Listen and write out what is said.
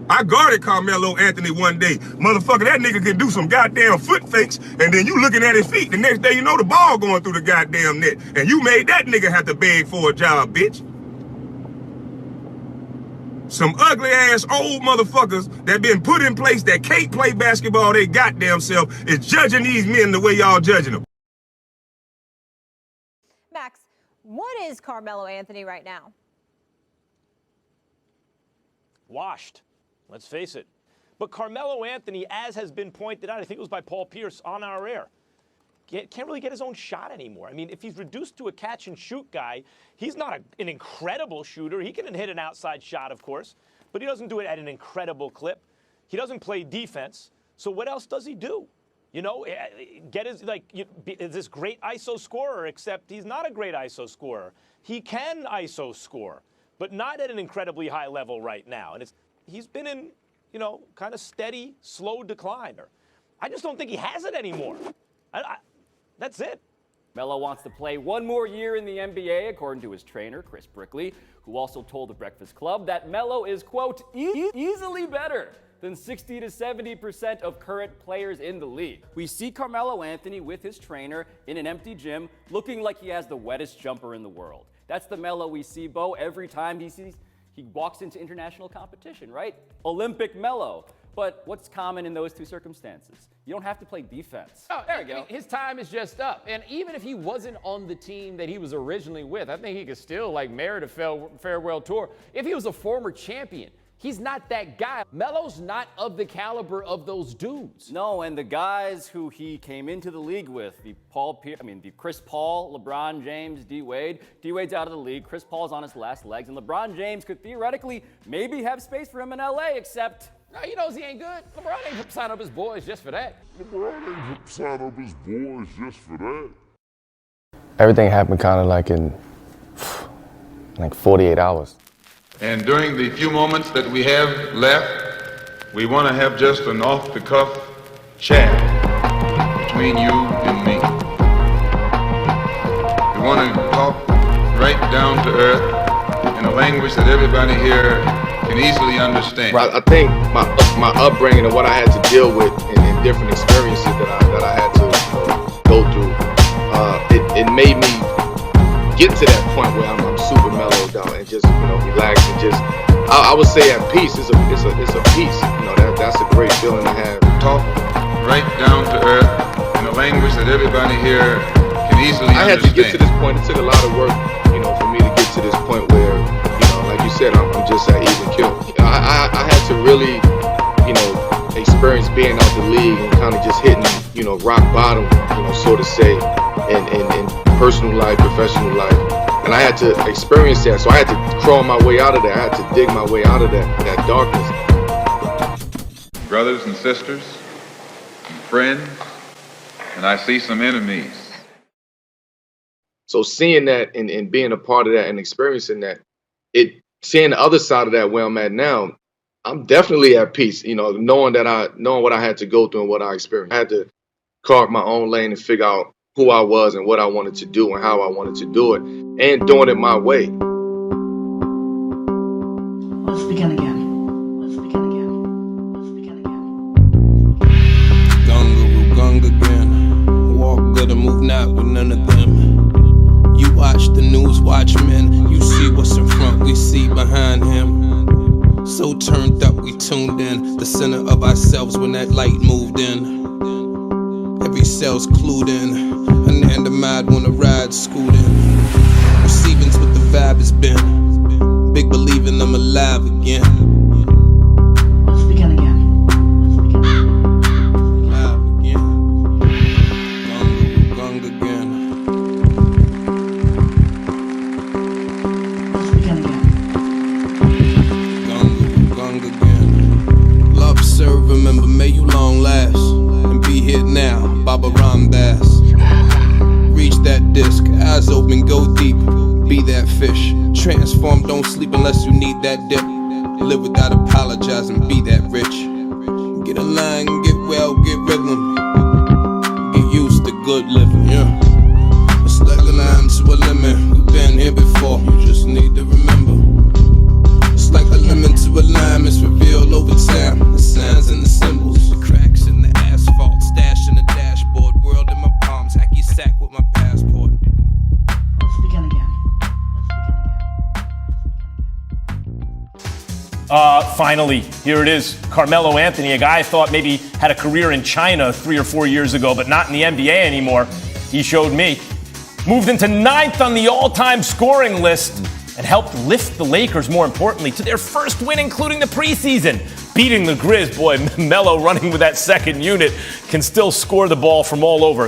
I guarded Carmelo Anthony one day. Motherfucker, that nigga can do some goddamn foot fakes, and then you looking at his feet. The next day, you know the ball going through the goddamn net. And you made that nigga have to beg for a job, bitch. Some ugly ass old motherfuckers that been put in place that can't play basketball they goddamn self is judging these men the way y'all judging them. Max, what is Carmelo Anthony right now? Washed. Let's face it. But Carmelo Anthony, as has been pointed out, I think it was by Paul Pierce on our air, can't really get his own shot anymore. I mean, if he's reduced to a catch-and-shoot guy, he's not an incredible shooter. He can hit an outside shot, of course, but he doesn't do it at an incredible clip. He doesn't play defense. So what else does he do? You know, is this great ISO scorer, except he's not a great ISO scorer. He can ISO score, but not at an incredibly high level right now. And he's been in, you know, kind of steady, slow decline. I just don't think he has it anymore. That's it. Melo wants to play one more year in the NBA, according to his trainer, Chris Brickley, who also told the Breakfast Club that Melo is, quote, easily better than 60 to 70% of current players in the league. We see Carmelo Anthony with his trainer in an empty gym looking like he has the wettest jumper in the world. That's the Melo we see, Bo, every time he walks into international competition, right? Olympic Melo. But what's common in those two circumstances? You don't have to play defense. Oh, there you go. His time is just up. And even if he wasn't on the team that he was originally with, I think he could still merit a farewell tour. If he was a former champion, he's not that guy. Melo's not of the caliber of those dudes. No, and the guys who he came into the league with, the Chris Paul, LeBron James, D-Wade. D-Wade's out of the league. Chris Paul's on his last legs, and LeBron James could theoretically maybe have space for him in LA, except no, he knows he ain't good. LeBron ain't sign up his boys just for that. Everything happened kind of like in 48 hours. And during the few moments that we have left, we want to have just an off-the-cuff chat between you and me. We want to talk right down to earth in a language that everybody here can easily understand. I think my upbringing and what I had to deal with and different experiences that I had to go through, it made me get to that point where I'm super mellowed out and just relax and just I would say at peace. It's a peace. That's a great feeling to have. Talk right down to earth in a language that everybody here can easily understand. I had to get to this point. It took a lot of work, for me to get to this point where, like you said, I'm just at even kill. I had to really, experience being out the league and kind of just hitting, rock bottom, so to say, in personal life, professional life. And I had to experience that. So I had to crawl my way out of that. I had to dig my way out of that darkness. Brothers and sisters, and friends, and I see some enemies. So seeing that and being a part of that and experiencing that, seeing the other side of that where I'm at now, I'm definitely at peace, knowing what I had to go through and what I experienced. I had to carve my own lane and figure out who I was and what I wanted to do and how I wanted to do it, and doing it my way. Let's begin again. Gunga again. Walk good and move not with none of them. You watch the news, watchmen. You see what's in front, we see behind him. So turned up, we tuned in. The center of ourselves when that light moved in. Every cell's clued in. Anandamide when the ride schooled in. Receiving's what the vibe has been. Big believing I'm alive again. Let's begin again. Alive again. Gunga again. Let's begin again. Gunga again. Love, serve, remember, may you long last. And be here now, Baba Ramdas. Reach that disc, eyes open, go deep. Be that fish, transform, don't sleep unless you need that dip. Live without apologizing, be that rich. Get in line, get well, get rhythm. Get used to good living, yeah. It's like a line to a lemon, we've been here before, you just need to remember. It's like a lemon to a lime, it's revealed over Finally, here it is. Carmelo Anthony, a guy I thought maybe had a career in China 3 or 4 years ago, but not in the NBA anymore. He showed me. Moved into 9th on the all-time scoring list and helped lift the Lakers, more importantly, to their first win, including the preseason. Beating the Grizz, boy, Melo running with that second unit can still score the ball from all over.